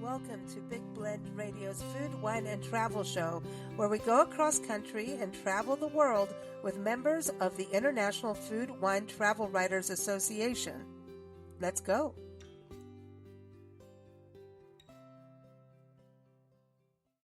Welcome to Big Blend Radio's Food, Wine, and Travel Show, where we go across country and travel the world with members of the International Food, Wine, Travel Writers Association. Let's go.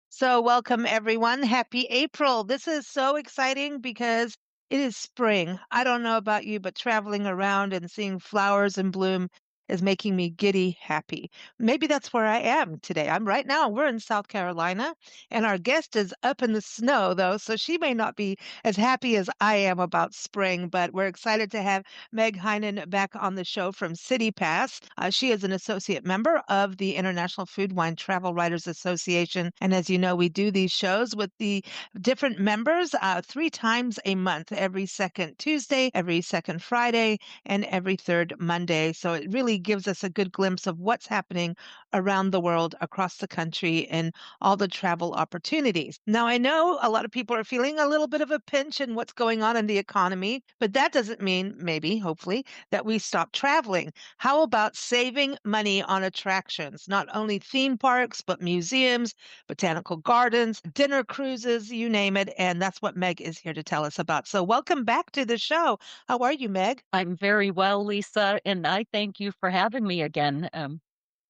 So welcome, everyone. Happy April. This is so exciting because it is spring. I don't know about you, but traveling around and seeing flowers in bloom is making me giddy happy. Maybe that's where I am today. We're in South Carolina, and our guest is up in the snow, though, so she may not be as happy as I am about spring, but we're excited to have Meg Heinen back on the show from CityPASS. She is an associate member of the International Food, Wine, Travel Writers Association, and as you know, we do these shows with the different members 3 times a month, every second Tuesday, every second Friday, and every third Monday. So it really gives us a good glimpse of what's happening around the world, across the country, and all the travel opportunities. Now, I know a lot of people are feeling a little bit of a pinch in what's going on in the economy, but that doesn't mean, maybe, hopefully, that we stop traveling. How about saving money on attractions? Not only theme parks, but museums, botanical gardens, dinner cruises, you name it. And that's what Meg is here to tell us about. So welcome back to the show. How are you, Meg? I'm very well, Lisa, and I thank you for having me again.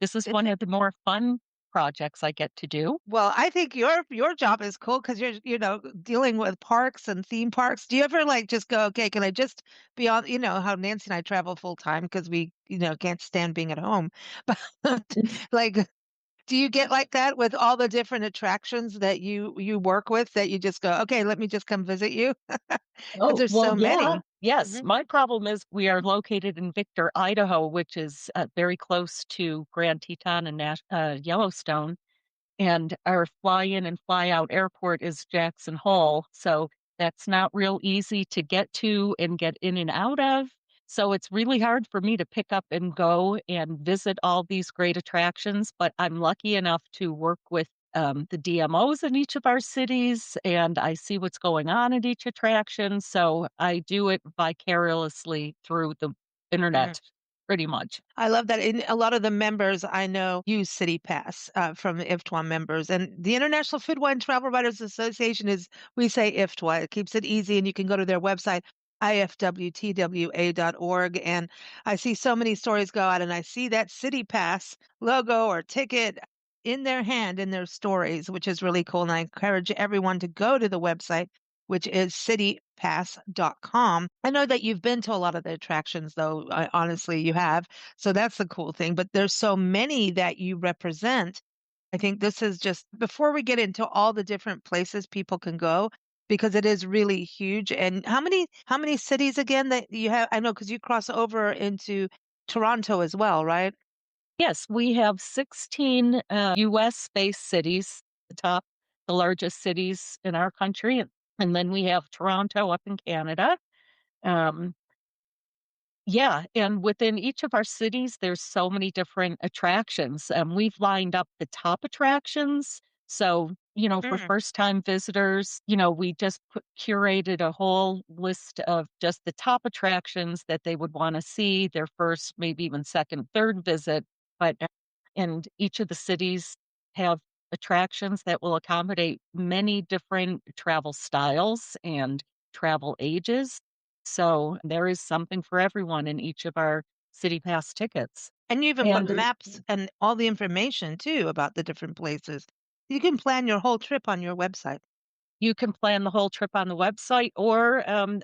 This is one of the more fun projects I get to do. Well, I think your job is cool because you're dealing with parks and theme parks. Do you ever like just go, okay, can I just be on, how Nancy and I travel full time because we, can't stand being at home. But like, do you get like that with all the different attractions that you work with that you just go, okay, let me just come visit you? Because Oh, there's well, so yeah. many. Yes, Mhm. my problem is we are located in Victor, Idaho, which is very close to Grand Teton and Yellowstone. And our fly in and fly out airport is Jackson Hole. So that's not real easy to get to and get in and out of. So it's really hard for me to pick up and go and visit all these great attractions. But I'm lucky enough to work with the DMOs in each of our cities, and I see what's going on at each attraction. So I do it vicariously through the internet, pretty much. I love that. In a lot of the members I know use CityPass from the IFWTWA members, and the International Food, Wine, Travel Writers Association we say IFWTWA. It keeps it easy, and you can go to their website, IFWTWA.org. And I see so many stories go out, and I see that CityPass logo or ticket in their hand in their stories, which is really cool. And I encourage everyone to go to the website, which is citypass.com. I know that you've been to a lot of the attractions, though. Honestly, you have. So that's the cool thing. But there's so many that you represent. I think this is just before we get into all the different places people can go, because it is really huge. And how many cities again that you have? I know because you cross over into Toronto as well, right? Yes, we have 16 US-based cities, the largest cities in our country. And then we have Toronto up in Canada. Um, yeah, and within each of our cities, there's so many different attractions. We've lined up the top attractions. So, for Mm. first-time visitors, we just curated a whole list of just the top attractions that they would want to see their first, maybe even second, third visit. But and each of the cities have attractions that will accommodate many different travel styles and travel ages. So there is something for everyone in each of our City Pass tickets. And you even put And maps and all the information too about the different places. You can plan your whole trip on your website. you can plan the whole trip on the website or on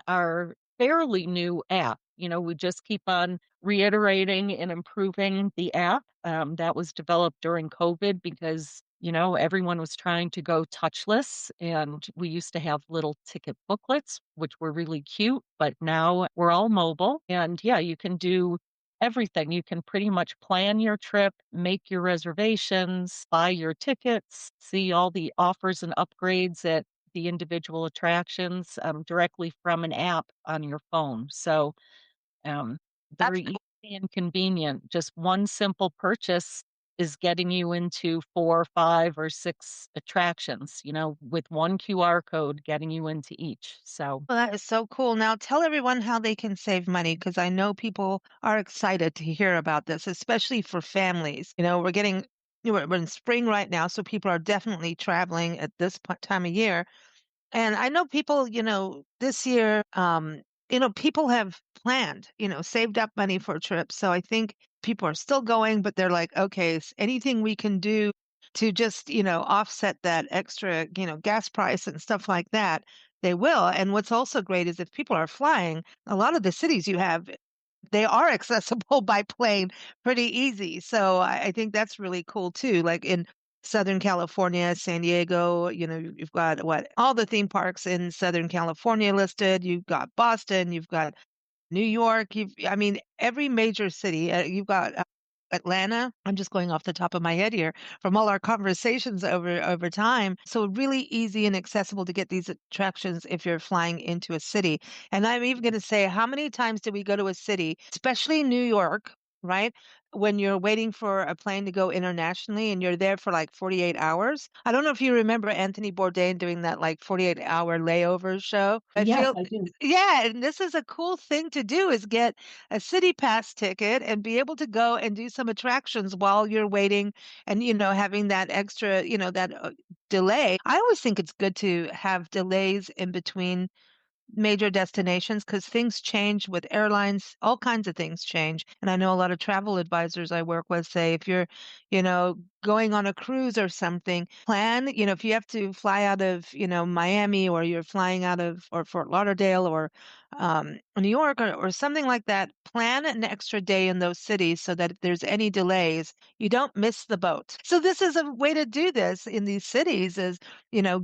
our fairly new app. We just keep on reiterating and improving the app. That was developed during COVID because, everyone was trying to go touchless. And we used to have little ticket booklets, which were really cute, but now we're all mobile. And yeah, you can do everything. You can pretty much plan your trip, make your reservations, buy your tickets, see all the offers and upgrades at the individual attractions directly from an app on your phone. So, um, That's very easy and convenient. Just one simple purchase is getting you into 4, 5, or 6 attractions, with one QR code getting you into each. So, Well, that is so cool. Now tell everyone how they can save money because I know people are excited to hear about this, especially for families. We're getting, we're in spring right now, so people are definitely traveling at this time of year. And I know people, this year, people have planned, saved up money for a trip. So I think people are still going, but they're like, okay, anything we can do to just, offset that extra, gas price and stuff like that, they will. And what's also great is if people are flying, a lot of the cities you have, they are accessible by plane pretty easy. So I think that's really cool too. Like in Southern California, San Diego, you've got all the theme parks in Southern California listed. You've got Boston, you've got New York, I mean, every major city. You've got Atlanta. I'm just going off the top of my head here from all our conversations over time. So really easy and accessible to get these attractions if you're flying into a city. And I'm even going to say, how many times did we go to a city, especially New York, right? When you're waiting for a plane to go internationally and you're there for like 48 hours. I don't know if you remember Anthony Bourdain doing that like 48-hour layover show. I Yes, feel, I do. yeah, and this is a cool thing to do is get a city pass ticket and be able to go and do some attractions while you're waiting and, having that extra, that delay. I always think it's good to have delays in between major destinations because things change with airlines, all kinds of things change. And I know a lot of travel advisors I work with say if you're, going on a cruise or something, plan, if you have to fly out of, Miami or you're flying out of or Fort Lauderdale or New York or something like that, plan an extra day in those cities so that if there's any delays, you don't miss the boat. So this is a way to do this in these cities is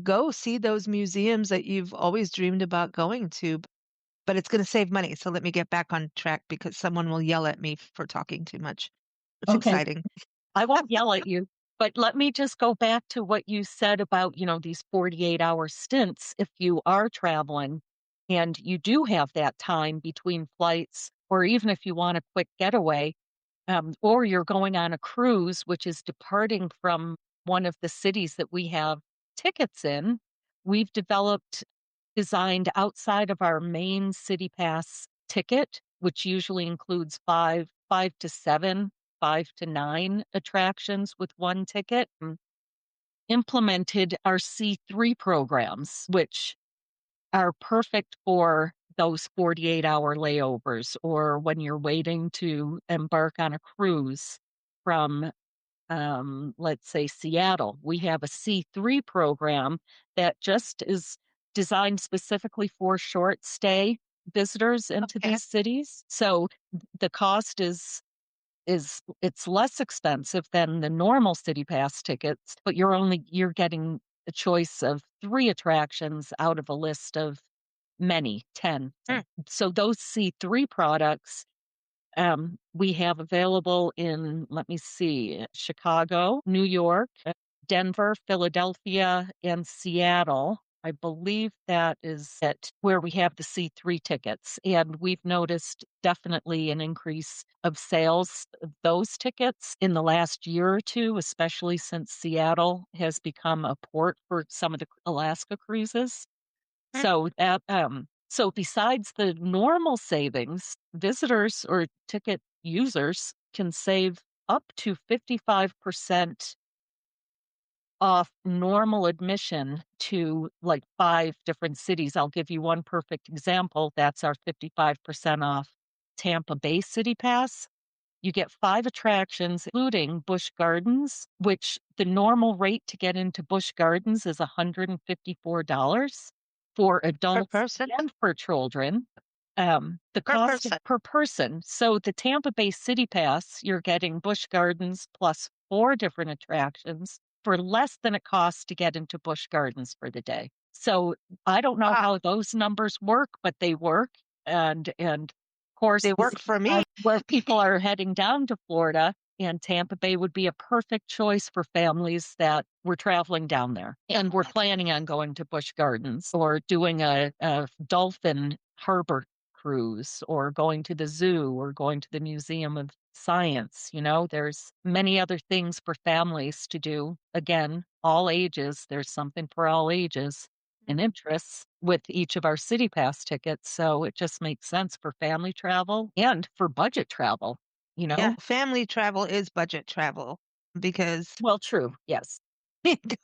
go see those museums that you've always dreamed about going to, but it's going to save money. So let me get back on track because someone will yell at me for talking too much. It's Okay. exciting. I won't yell at you, but let me just go back to what you said about, these 48-hour stints. If you are traveling and you do have that time between flights, or even if you want a quick getaway, or you're going on a cruise, which is departing from one of the cities that we have tickets in, we've designed outside of our main City Pass ticket, which usually includes five to seven, 5 to 9 attractions with one ticket, implemented our C3 programs, which are perfect for those 48-hour layovers or when you're waiting to embark on a cruise from, let's say, Seattle. We have a C3 program that just is designed specifically for short stay visitors into Okay. these cities. So the cost is it's less expensive than the normal city pass tickets, but you're getting a choice of 3 attractions out of a list of many, 10. Mm. So those C3 products, we have available in, let me see, Chicago, New York, Denver, Philadelphia, and Seattle. I believe that is it where we have the C3 tickets. And we've noticed definitely an increase of sales of those tickets in the last year or two, especially since Seattle has become a port for some of the Alaska cruises. Mm. So besides the normal savings, visitors or ticket users can save up to 55% off normal admission to like 5 different cities. I'll give you one perfect example. That's our 55% off Tampa Bay City Pass. You get 5 attractions, including Busch Gardens, which the normal rate to get into Busch Gardens is $154 for Per adults person? and for children. The Per cost person. per person. So the Tampa Bay City Pass, you're getting Busch Gardens plus 4 different attractions for less than it costs to get into Busch Gardens for the day. So I don't know Wow. how those numbers work, but they work. And of course, They this work is for me. where people are heading down to Florida, and Tampa Bay would be a perfect choice for families that were traveling down there. And we're planning on going to Busch Gardens or doing a dolphin harbor cruise or going to the zoo or going to the Museum of Science. There's many other things for families to do. Again, all ages, there's something for all ages and interests with each of our City Pass tickets. So it just makes sense for family travel and for budget travel, you Yeah, know? family travel is budget travel. because Well, true. Yes.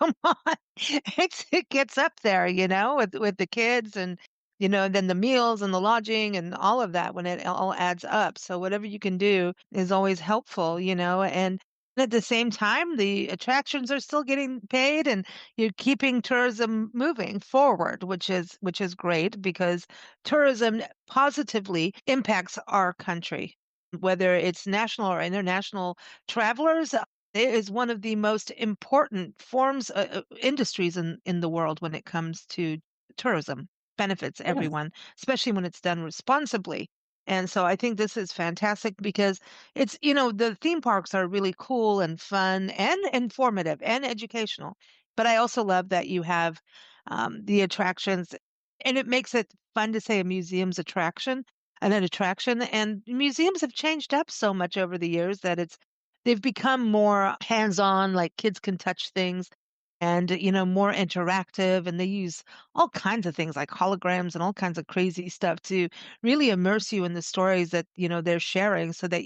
come on. It gets up there, with the kids and then the meals and the lodging and all of that when it all adds up. So whatever you can do is always helpful, and at the same time the attractions are still getting paid and you're keeping tourism moving forward, which is great because tourism positively impacts our country. Whether it's national or international travelers, it is one of the most important forms, industries in the world when it comes to tourism. Benefits Yes. everyone, especially when it's done responsibly. And so I think this is fantastic because the theme parks are really cool and fun and informative and educational. But I also love that you have the attractions, and it makes it fun to say a museum's attraction and an attraction. And museums have changed up so much over the years that they've become more hands-on, like kids can touch things and, more interactive. And they use all kinds of things like holograms and all kinds of crazy stuff to really immerse you in the stories that, they're sharing so that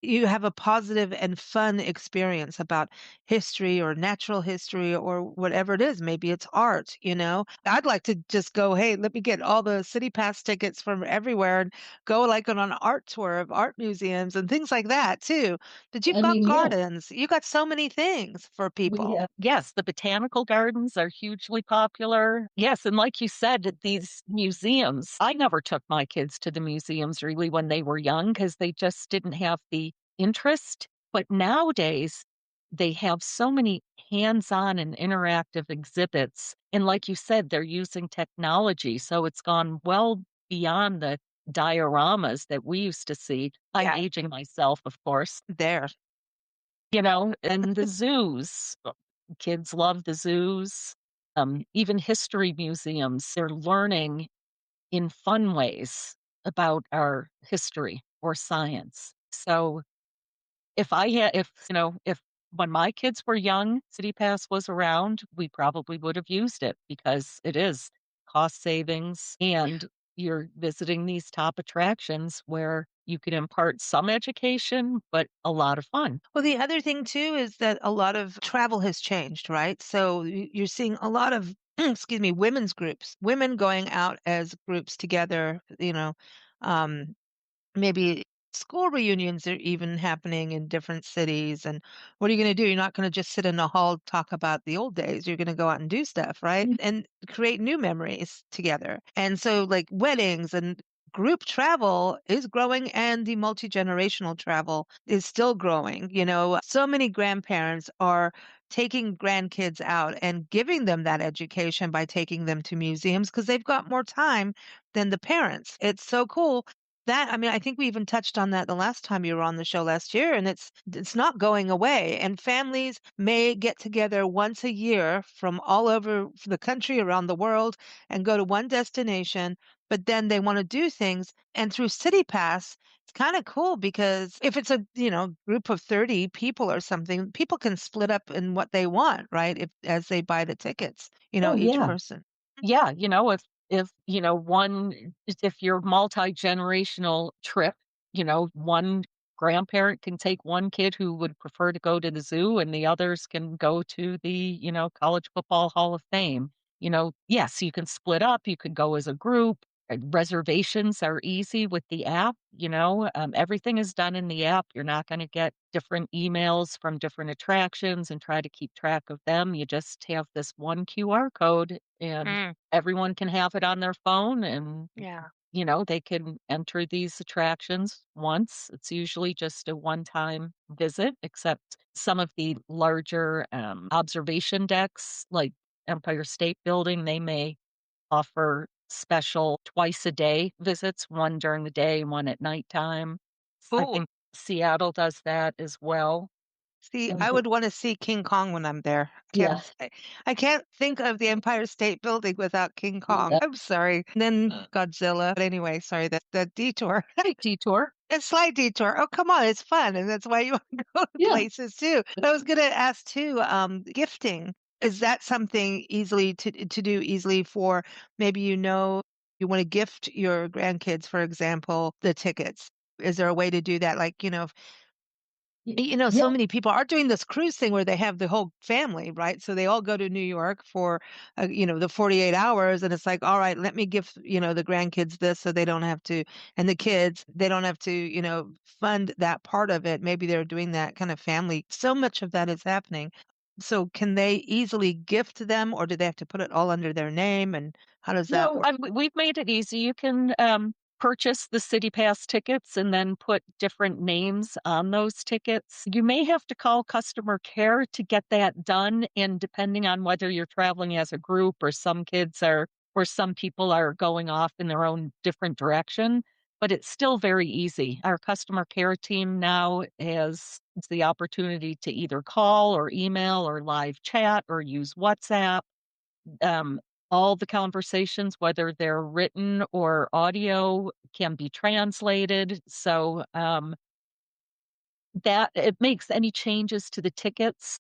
you have a positive and fun experience about history or natural history or whatever it is. Maybe it's art, I'd like to just go, hey, let me get all the City Pass tickets from everywhere and go like on an art tour of art museums and things like that too. But you've I got mean, yeah. gardens, you got so many things for We people. have, yes, the botanical gardens are hugely popular. Yes, and like you said, these museums, I never took my kids to the museums really when they were young because they just didn't have the interest. But nowadays, they have so many hands-on and interactive exhibits. And like you said, they're using technology. So it's gone well beyond the dioramas that we used to see. I'm Yeah, aging myself, of course, there. and the zoos. Kids love the zoos. Even history museums, they're learning in fun ways about our history or science. So if when my kids were young, CityPass was around, we probably would have used it because it is cost savings and you're visiting these top attractions where you can impart some education, but a lot of fun. Well, the other thing too is that a lot of travel has changed, right? So you're seeing a lot of, excuse me, women's groups, women going out as groups together, um, maybe school reunions are even happening in different cities. And what are you going to do? You're not going to just sit in a hall talk about the old days. You're going to go out and do stuff, right? And create new memories together. And so, like weddings and group travel is growing, and the multi-generational travel is still growing. So many grandparents are taking grandkids out and giving them that education by taking them to museums because they've got more time than the parents. It's so cool that, I mean, I think we even touched on that the last time you were on the show last year, and it's not going away. And families may get together once a year from all over the country, around the world, and go to one destination, but then they want to do things. And through City Pass, it's kind of cool because if it's a, group of 30 people or something, people can split up in what they want, right? If as they buy the tickets, Oh, each yeah. person. Yeah, if you're multi-generational trip, one grandparent can take one kid who would prefer to go to the zoo and the others can go to the, College Football Hall of Fame. Yes, you can split up, you could go as a group. Reservations are easy with the app, everything is done in the app. You're not going to get different emails from different attractions and try to keep track of them. You just have this one QR code and Mm, everyone can have it on their phone and, yeah. they can enter these attractions once. It's usually just a one-time visit, except some of the larger observation decks, like Empire State Building, they may offer special twice a day visits, one during the day, one at nighttime. I Cool. think Seattle does that as well. See, And I would want to see King Kong when I'm there. yeah, I can't think of the Empire State Building without King Kong. yeah. I'm sorry. And then Godzilla. But anyway, sorry, that detour. Slight detour. A slight detour. Oh, come on, it's fun, and that's why you want to go to Yeah. places too. I was gonna ask too, gifting. Is that something easily to do easily for maybe you want to gift your grandkids, for example, the tickets? Is there a way to do that? Like, So Yeah. many people are doing this cruise thing where they have the whole family, right? So they all go to New York for, the 48 hours. And it's like, all right, let me give, the grandkids this so they don't have to, and the kids, they don't have to, fund that part of it. Maybe they're doing that kind of family. So much of that is happening. So can they easily gift them or do they have to put it all under their name? And how does that No, work? we've made it easy. You can purchase the City Pass tickets and then put different names on those tickets. You may have to call customer care to get that done. And depending on whether you're traveling as a group or or some people are going off in their own different direction, but it's still very easy. Our customer care team now has the opportunity to either call or email or live chat or use WhatsApp. um, all the conversations, whether they're written or audio, can be translated. So that it makes any changes to the tickets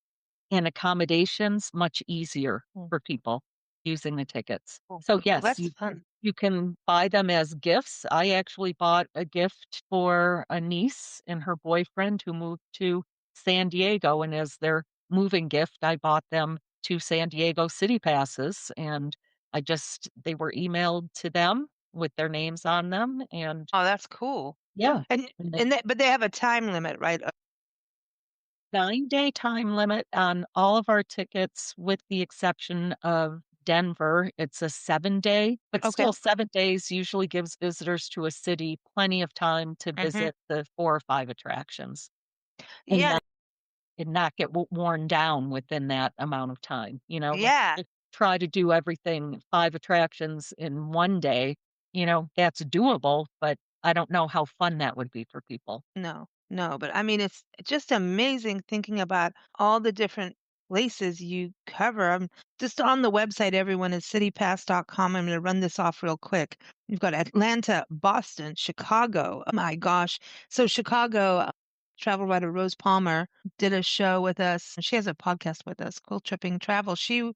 and accommodations much easier Mm. for people using the tickets. Oh, So cool. yes, That's fun. you can buy them as gifts. I actually bought a gift for a niece and her boyfriend who moved to San Diego, and as their moving gift, I bought them 2 San Diego City Passes, and they were emailed to them with their names on them, and Oh, that's cool. yeah. And but they have a time limit, right? 9-day time limit on all of our tickets, with the exception of Denver. It's a 7-day, but Okay. still 7 days usually gives visitors to a city plenty of time to Hmm. visit the 4 or 5 attractions and Yeah. not get worn down within that amount of time. Yeah. Just try to do everything 5 attractions in one day. That's doable, but I don't know how fun that would be for people. No, no, but I mean, it's just amazing thinking about all the different places you cover. Just on the website, everyone is citypass.com. I'm going to run this off real quick. You've got Atlanta, Boston, Chicago. Oh my gosh. So Chicago, travel writer Rose Palmer did a show with us. She has a podcast with us, Cool Tripping Travel. She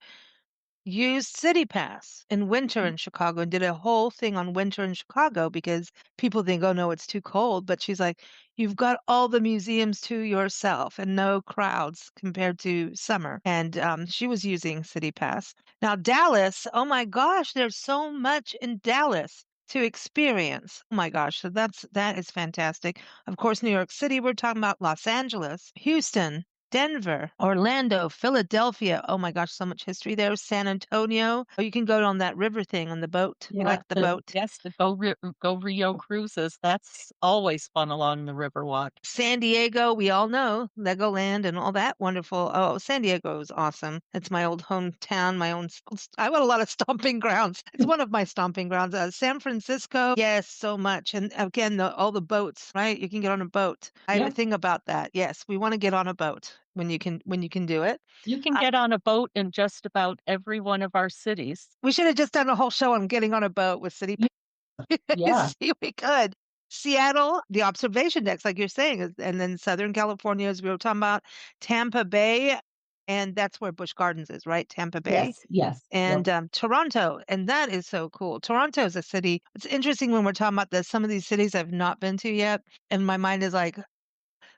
used City Pass in winter in Chicago and did a whole thing on winter in Chicago because people think, oh no, it's too cold. But she's like, you've got all the museums to yourself and no crowds compared to summer. And she was using City Pass. Now, Dallas, oh my gosh, there's so much in Dallas to experience. Oh my gosh, so that is fantastic. Of course, New York City, we're talking about Los Angeles, Houston, Denver, Orlando, Philadelphia. Oh my gosh, so much history there. San Antonio. Oh, you can go on that river thing on the boat. We Yeah, like the boat. the Go Rio cruises. That's always fun along the Riverwalk. San Diego, we all know Legoland and all that wonderful. Oh, San Diego is awesome. It's my old hometown, my own. I got a lot of stomping grounds. It's one of my stomping grounds. San Francisco, yes, so much. And again, all the boats, right? You can get on a boat. I have a Yeah, thing about that. Yes, we want to get on a boat when you can do it. you can get on a boat in just about every one of our cities. We should have just done a whole show on getting on a boat with City Y- Yeah, See, we could. Seattle, the observation decks, like you're saying, and then Southern California, as we were talking about, Tampa Bay, and that's where Busch Gardens is, right? Tampa Bay yes, yes. Yep. and Toronto, and that is so cool. Toronto is a city. It's interesting when we're talking about this. Some of these cities I've not been to yet, and my mind is like,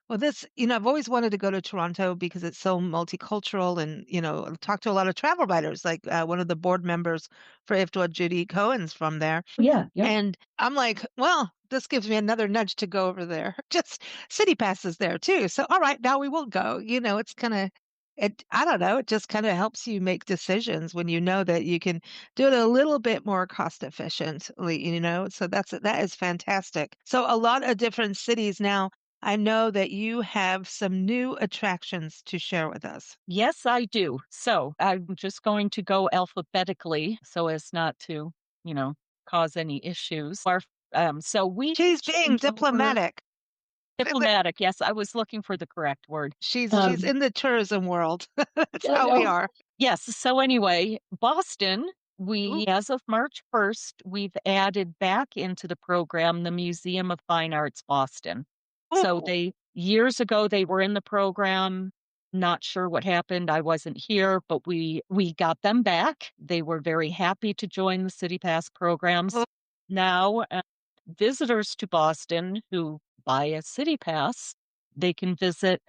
well, I've always wanted to go to Toronto because it's so multicultural and, I've talked to a lot of travel writers, like one of the board members for IFWTWA, Judy Cohen's from there. Yeah, yep. And I'm like, well, this gives me another nudge to go over there. Just City Pass is there too. So, all right, now we will go. It's kind of, I don't know, it just kind of helps you make decisions when you know that you can do it a little bit more cost efficiently. So that is fantastic. So, a lot of different cities now. I know that you have some new attractions to share with us. Yes, I do. So I'm just going to go alphabetically so as not to, you know, cause any issues. So we She's being change over diplomatic. diplomatic. Yes, I was looking for the correct word. She's Um, in the tourism world. That's yeah, how we no. are. Yes. So anyway, Boston, Ooh. as of March 1st, we've added back into the program the Museum of Fine Arts Boston. So Ooh. years ago, they were in the program. Not sure what happened. I wasn't here, but we got them back. They were very happy to join the City Pass programs. Now, visitors to Boston who buy a City Pass They can visit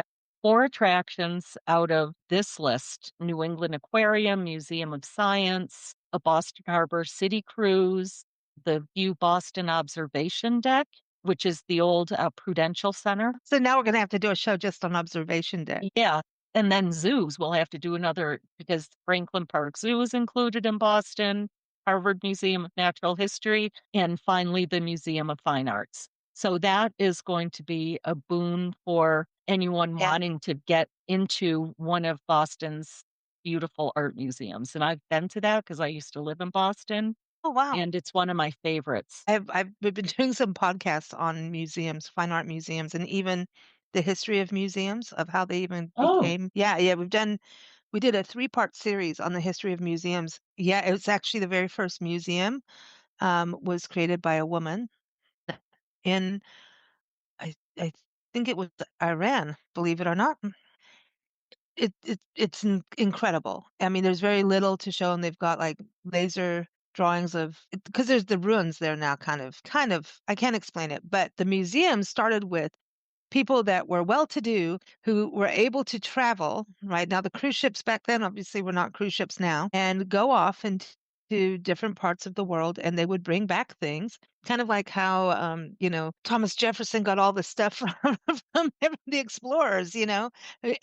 four attractions out of this list: New England Aquarium, Museum of Science, a Boston Harbor City Cruise, the View Boston Observation Deck, which is the old Prudential Center. So now we're going to have to do a show just on observation deck. Yeah. And then zoos, we'll have to do another because Franklin Park Zoo is included in Boston, Harvard Museum of Natural History, and finally the Museum of Fine Arts. So that is going to be a boon for anyone Yeah. wanting to get into one of Boston's beautiful art museums. And I've been to that because I used to live in Boston, Oh, wow. and it's one of my favorites. We've been doing some podcasts on museums, fine art museums, and even the history of museums, of how they even Oh, became. Yeah, yeah, we did a three-part series on the history of museums. Yeah, it was actually the very first museum was created by a woman in I think it was Iran, believe it or not. Incredible. I mean, there's very little to show, and they've got like laser drawings of because there's the ruins there now, kind of. I can't explain it, but the museum started with people that were well-to-do who were able to travel, right? Now, the cruise ships back then obviously were not cruise ships now, and go off into different parts of the world, and they would bring back things, kind of like how, Thomas Jefferson got all the stuff from the explorers, who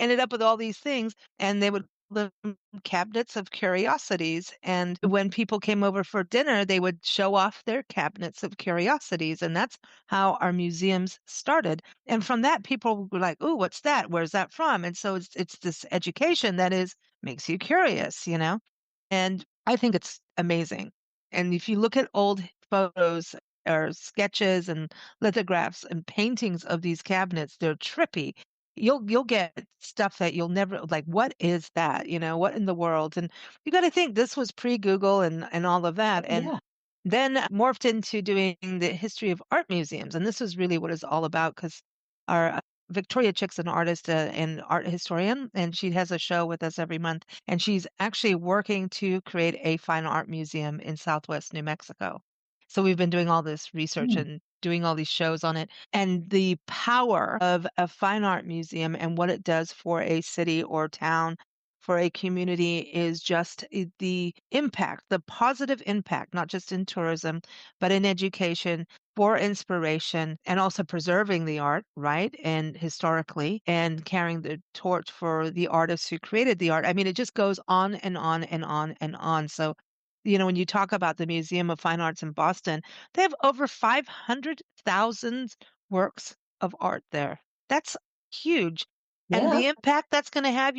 ended up with all these things, and they would live in cabinets of curiosities. And when people came over for dinner, they would show off their cabinets of curiosities, and that's how our museums started. And from that, people were like, "Ooh, what's that? Where's that from?" And so it's this education that is makes you curious. And I think it's amazing. And if you look at old photos or sketches and lithographs and paintings of these cabinets, they're trippy. You'll get stuff that you'll never like, what is that? What in the world? And you got to think this was pre-Google and all of that. And yeah. then morphed into doing the history of art museums. And this is really what it's all about because our Victoria Chick's an artist and art historian, and she has a show with us every month. And she's actually working to create a fine art museum in Southwest New Mexico. So we've been doing all this research Hmm. and doing all these shows on it. And the power of a fine art museum and what it does for a city or town, for a community, is just the impact, the positive impact, not just in tourism, but in education, for inspiration, and also preserving the art, right? And historically, and carrying the torch for the artists who created the art. I mean, it just goes on and on and on and on. So, when you talk about the Museum of Fine Arts in Boston, they have over 500,000 works of art there. That's huge. And Yeah. the impact that's going to have,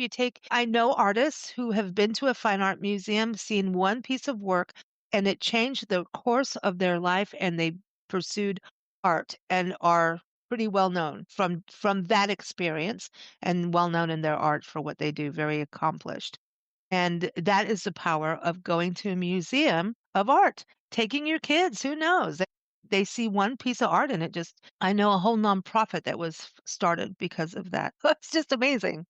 I know artists who have been to a fine art museum, seen one piece of work, and it changed the course of their life, and they pursued art and are pretty well known from that experience, and well known in their art for what they do, very accomplished. And that is the power of going to a museum of art, taking your kids, who knows? They see one piece of art and it just, I know a whole nonprofit that was started because of that. It's just amazing.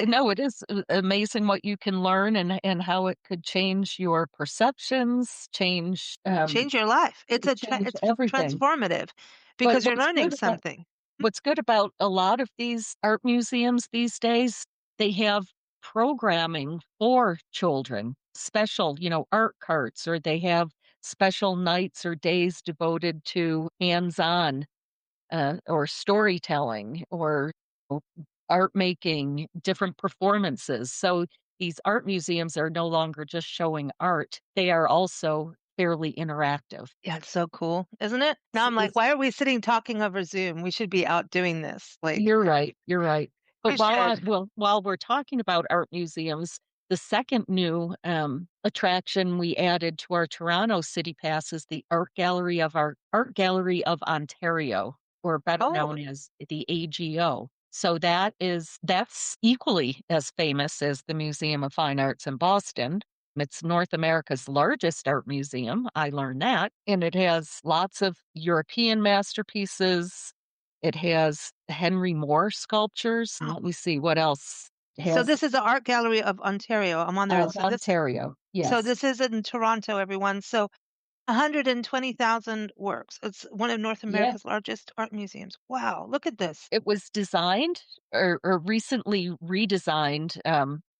No, it is amazing what you can learn and how it could change your perceptions, Change your life. change It's everything. transformative But because you're learning something. what's good about a lot of these art museums these days, they have programming for children, special, art carts, or they have special nights or days devoted to hands-on or storytelling or art making, different performances. So these art museums are no longer just showing art, they are also fairly interactive. Yeah, it's so cool, isn't it? Now S- I'm like, is- why are we sitting talking over Zoom? We should be out doing this. Like, You're right. You're right. But we should. while we're talking about art museums, the second new attraction we added to our Toronto City Pass is the Art Gallery of Ontario, or better Oh, known as the AGO. So that's equally as famous as the Museum of Fine Arts in Boston. It's North America's largest art museum. I learned that. And it has lots of European masterpieces. It has Henry Moore sculptures. And let me see what else it so has. this is the Art Gallery of Ontario. I'm on there. Of Ontario. So Yes. this is in Toronto, everyone. So 120,000 works. It's one of North Yeah. America's largest art museums. Wow, look at this. It was designed or recently redesigned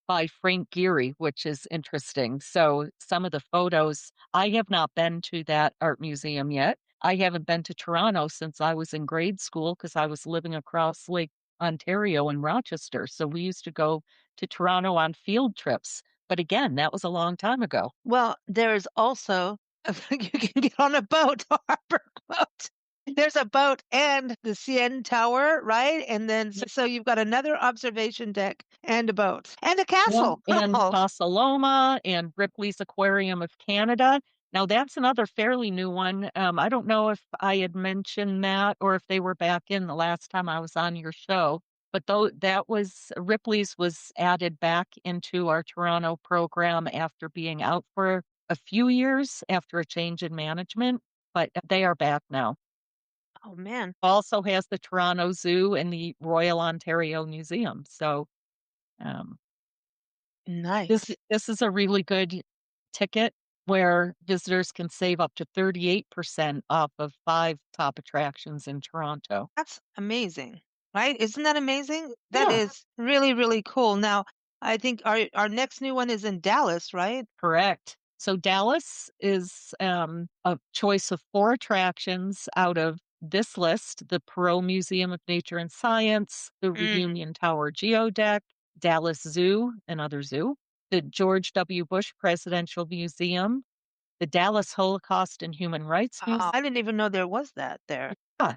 by Frank Gehry, which is interesting. So some of the photos, I have not been to that art museum yet. I haven't been to Toronto since I was in grade school because I was living across Lake Ontario in Rochester. So we used to go to Toronto on field trips. But again, that was a long time ago. Well, there's also you can get on a boat, a harbor boat. There's a boat and the CN Tower, right? And then so you've got another observation deck and a boat and a Yeah, castle. and Oh, Casa Loma and Ripley's Aquarium of Canada. Now that's another fairly new one. I don't know if I had mentioned that or if they were back in the last time I was on your show, but though that was Ripley's was added back into our Toronto program after being out for a few years after a change in management, but they are back now. oh man, Also has the Toronto Zoo and the Royal Ontario Museum. So um, nice. this is a really good ticket where visitors can save up to 38% off of 5 top attractions in Toronto. That's amazing, right? Isn't that amazing? That Yeah. is really, really cool. Now, I think our next new one is in Dallas, right? Correct. So Dallas is, a choice of 4 attractions out of this list: the Perot Museum of Nature and Science, the Mm. Reunion Tower Geodeck, Dallas Zoo, another zoo, the George W. Bush Presidential Museum, the Dallas Holocaust and Human Rights Oh, Museum. I didn't even know there was that there. Yeah.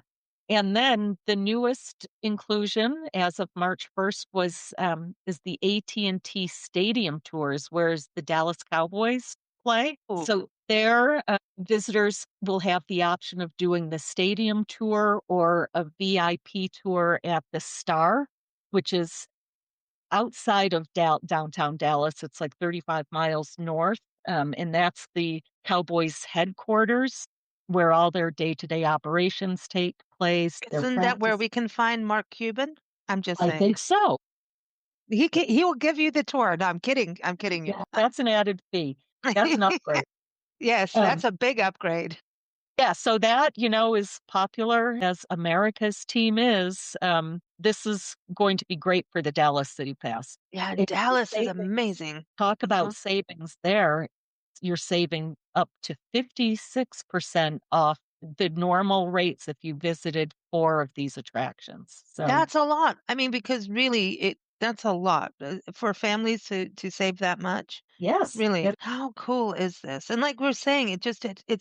And then the newest inclusion as of March 1st was is the AT&T Stadium tours, whereas the Dallas Cowboys play. Oh, So their visitors will have the option of doing the stadium tour or a VIP tour at the Star, which is outside of downtown Dallas. It's like 35 miles north, and that's the Cowboys headquarters where all their day-to-day operations take place, their isn't that where practice. we can find Mark Cuban? I'm just I saying. think so. He will give you the tour. No, I'm kidding. I'm kidding you. Yeah, that's an added fee. That's an upgrade. Yes, Um, that's a big upgrade. yeah, so that, is popular as America's team is. This is going to be great for the Dallas City Pass. Yeah, and If the Dallas is savings amazing. talk about Uh-huh. savings there, you're saving up to 56% off the normal rates if you visited 4 of these attractions. So, That's a lot. I mean, because really, it that's a lot for families to save that much. yes, Really, how cool is this? And like we're saying, it's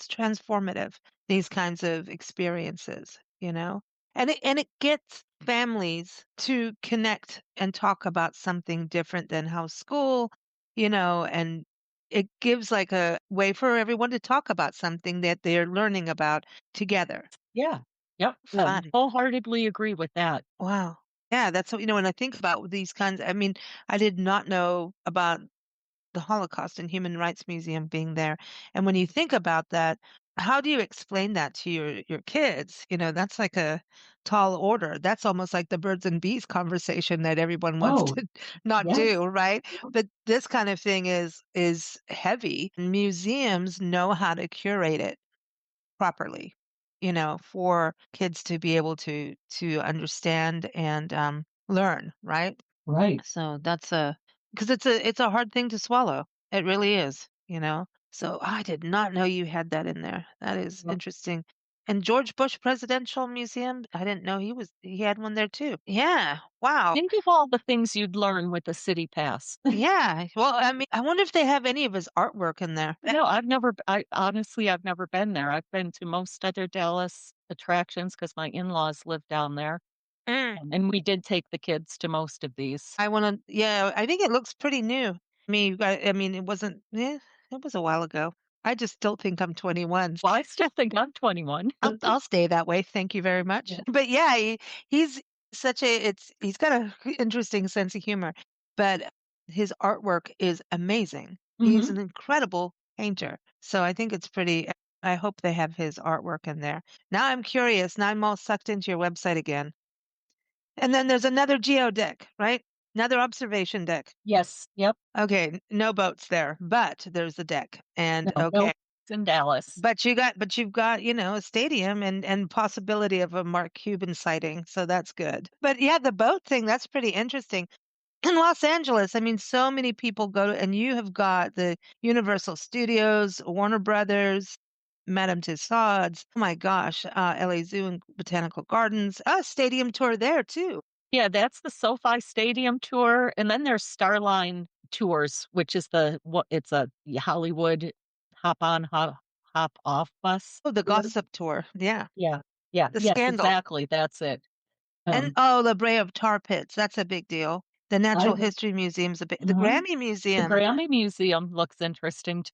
transformative, these kinds of experiences, you know? And it gets families to connect and talk about something different than how school, and it gives like a way for everyone to talk about something that they're learning about together. yeah. Yep, Fun. wholeheartedly agree with that. Wow. Yeah, that's what, when I think about these kinds, I mean, I did not know about the Holocaust and Human Rights Museum being there. And when you think about that, how do you explain that to your kids? That's like a tall order. That's almost like the birds and bees conversation that everyone wants Oh, to not yes. do, right? But this kind of thing is heavy. Museums know how to curate it properly, for kids to be able to understand and learn, right? Right. So that's because it's a hard thing to swallow. It really is. So I did not know you had that in there. That is Well, interesting. And George Bush Presidential Museum, I didn't know he had one there too. Yeah. Wow. think of all the things you'd learn with the city pass. Yeah. Well, I mean, I wonder if they have any of his artwork in there. No, I honestly, I've never been there. I've been to most other Dallas attractions because my in-laws live down there, Mm. and we did take the kids to most of these. I want to, yeah, I think it looks pretty new. I mean, it wasn't, yeah, it was a while ago. I just still think I'm 21. Well, I still think I'm 21. I'll stay that way. Thank you very much. Yeah. But yeah, he's he's got a interesting sense of humor, but his artwork is amazing. He's Mhm. an incredible painter. So I think it's pretty, I hope they have his artwork in there. Now I'm curious. Now I'm all sucked into your website again. And then there's another geo deck, right? Another observation deck. Yes. Yep. Okay, no boats there, but there's a deck. And No, okay, no. in Dallas. But you've got, a stadium and possibility of a Mark Cuban sighting, so that's good. But yeah, the boat thing, that's pretty interesting. In Los Angeles, I mean, so many people go to, and you have got the Universal Studios, Warner Brothers, Madame Tussauds, oh my gosh, LA Zoo and Botanical Gardens, a stadium tour there too. Yeah, that's the SoFi Stadium tour, and then there's Starline Tours, which is it's a Hollywood hop on, hop off bus Oh, the tour. gossip tour. Yeah. Yeah, yeah, The yes, scandal. exactly, that's it. And Um, oh, the Bray of Tar Pits. That's a big deal. The I Natural w History Museum's the mhm. Grammy The Museum. Grammy Museum looks interesting t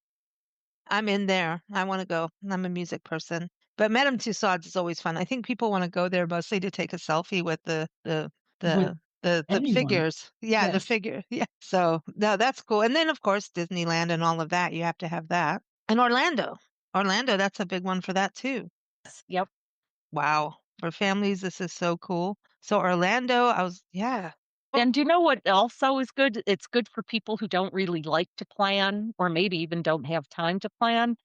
I'm in there. I want to go. I'm a music person. But Madame Tussauds is always fun. I think people want to go there mostly to take a selfie with with the anyone. figures. Yeah, the Yes, figure. Yeah. So no, that's cool. And then of course Disneyland and all of that. You have to have that. And Orlando. Orlando, that's a big one for that too. yep. Wow. For families, this is so cool. So Orlando, yeah. Well, And do you know what also is good? It's good for people who don't really like to plan or maybe even don't have time to plan.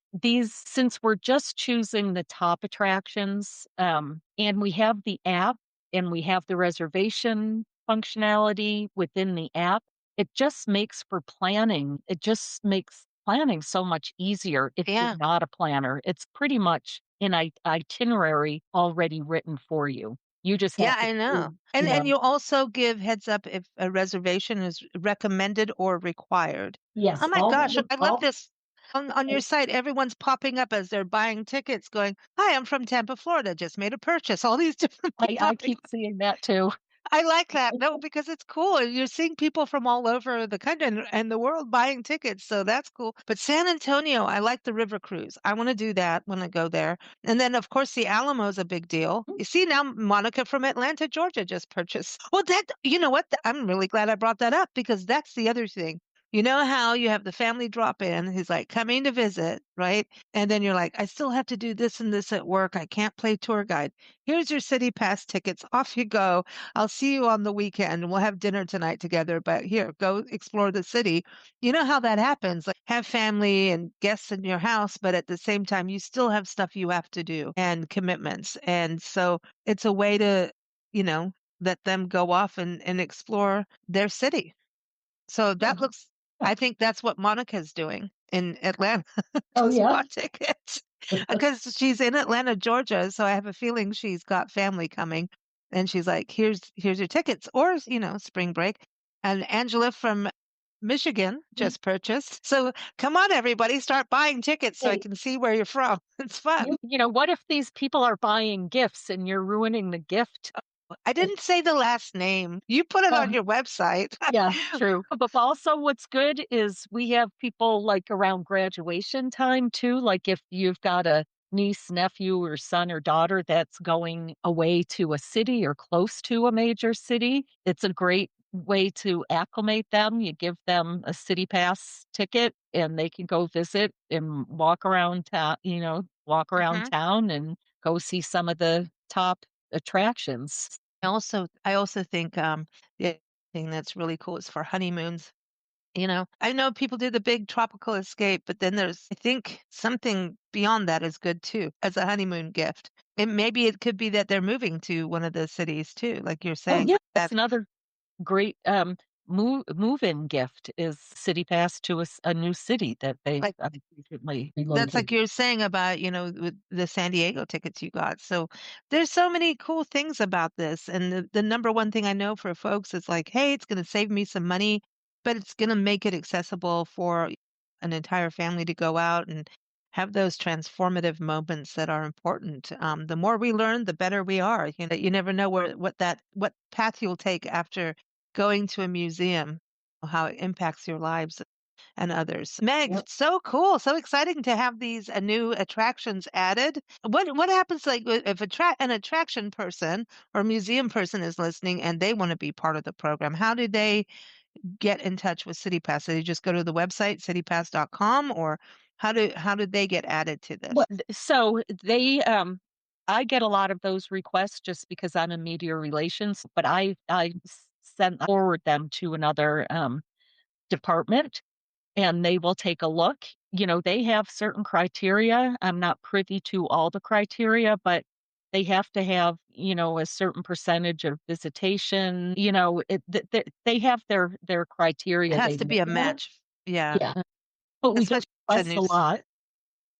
Since we're just choosing the top attractions, and we have the app and we have the reservation functionality within the app, it just makes for planning. It just makes planning so much easier if you're yeah. not a planner. It's pretty much an itinerary already written for you. You just Yeah, have to I know. choose. And Yeah. you also give heads up if a reservation is recommended or required. Oh Yes, my gosh, I love all this. On your site, everyone's popping up as they're buying tickets going, "Hi, I'm from Tampa, Florida. Just made a purchase." All these different things I popping. keep seeing that too. I like that. No, because it's cool. And you're seeing people from all over the country and the world buying tickets. So that's cool. But San Antonio, I like the river cruise. I want to do that when I go there. And then, of course, the Alamo's a big deal. You see, now Monica from Atlanta, Georgia just purchased. Well, you know what? I'm really glad I brought that up because that's the other thing. You know how you have the family drop in who's like coming to visit, right? And then you're like, I still have to do this and this at work. I can't play tour guide. Here's your city pass tickets. Off you go. I'll see you on the weekend. We'll have dinner tonight together, but here, go explore the city. You know how that happens. Like have family and guests in your house, but at the same time, you still have stuff you have to do and commitments. And so it's a way to, you know, let them go off and explore their city. So Yeah. that looks, Yeah. I think that's what Monica's doing in Atlanta. Oh, Just yeah? bought tickets because she's in Atlanta, Georgia. So I have a feeling she's got family coming. And she's like, here's your tickets or, spring break. And Angela from Michigan Mhm. just purchased. So come on, everybody, start buying tickets so I Hey, can see where you're from. It's fun. what if these people are buying gifts and you're ruining the gift? I Eh, didn't say the last name. You put it on uh, your website. yeah, true. But also what's good is we have people, like, around graduation time too, like, if you've got a niece, nephew, or son or daughter that's going away to a city or close to a major city, it's a great way to acclimate them. You give them a city pass ticket, and they can go visit and walk around Mhm. town and go see some of the top attractions. I also think the other thing that's really cool is for honeymoons. I know people do the big tropical escape, but then there's, I think, something beyond that is good too as a honeymoon gift. And maybe it could be that they're moving to one of the cities too, like you're Oh, saying. yeah, that's That another great, move-in gift is City Pass to a new city that they've, like recently that's like relocated. you're saying about, with the San Diego tickets you got. So there's so many cool things about this. And the number one thing I know for folks is like, hey, it's going to save me some money, but it's going to make it accessible for an entire family to go out and have those transformative moments that are important. The more we learn, the better we are. You never know what path you'll take after going to a museum, how it impacts your lives and others. Meg, Yep. so cool, so exciting to have these new attractions added. What happens like if an attraction person or museum person is listening and they want to be part of the program? How do they get in touch with CityPass? Do they just go to the website citypass.com or how do they get added to this? So I get a lot of those requests just because I'm in media relations, but I send forward them to another, department, and they will take a look, they have certain criteria. I'm not privy to all the criteria, but they have to have, a certain percentage of visitation. They have their It criteria has they to look be a at. match. Yeah. Yeah, but we get Especially if it's a requests a lot.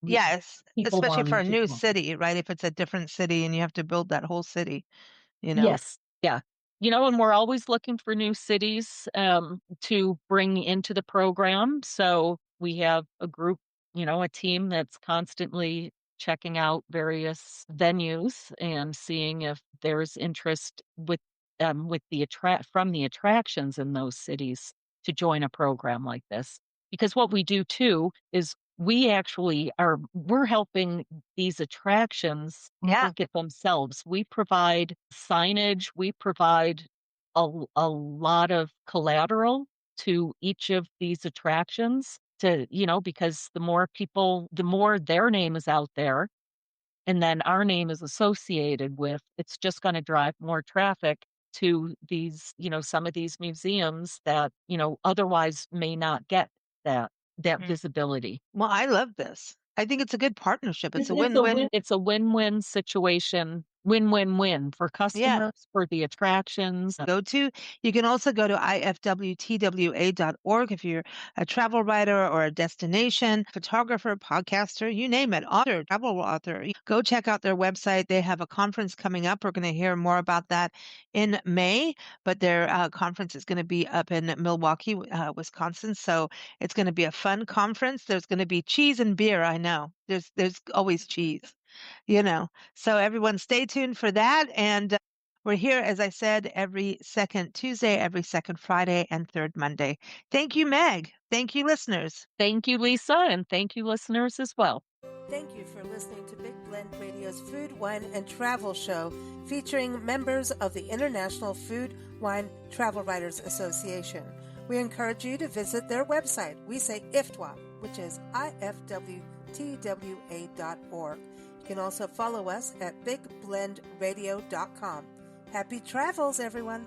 We yes, people especially for wanting a to new come. city, right? If it's a different city and you have to build that whole city, you know. Yes. Yeah. And we're always looking for new cities to bring into the program. So we have a group, a team that's constantly checking out various venues and seeing if there's interest with the attractions in those cities to join a program like this. Because what we do too is we're helping these attractions Yeah. market themselves. We provide signage, we provide a lot of collateral to each of these attractions because the more their name is out there, and then our name is associated with, it's just going to drive more traffic to some of these museums that, otherwise may not get that Mm. visibility. Well, I love this. I think it's a good partnership. It's It's a it's a win-win. win it's a win-win situation, win-win-win for Yeah. customers, for the attractions. Go to. You can also go to IFWTWA.org if you're a travel writer or a destination photographer, podcaster, you name it, author, travel author. Go check out their website. They have a conference coming up. We're going to hear more about that in May, but their conference is going to be up in Milwaukee, Wisconsin. So it's going to be a fun conference. There's going to be cheese and beer. I know there's always cheese, you know. So everyone stay tuned for that. And we're here, as I said, every second Tuesday, every second Friday, and third Monday. Thank you, Meg. Thank you, listeners. Thank you, Lisa, and thank you, listeners, as well. Thank you for listening to Big Blend Radio's Food, Wine, and Travel Show featuring members of the International Food, Wine, Travel Writers Association. We encourage you to visit their website. We say IFWTWA, which is IFWTWA.org. You can also follow us at bigblendradio.com. Happy travels, everyone!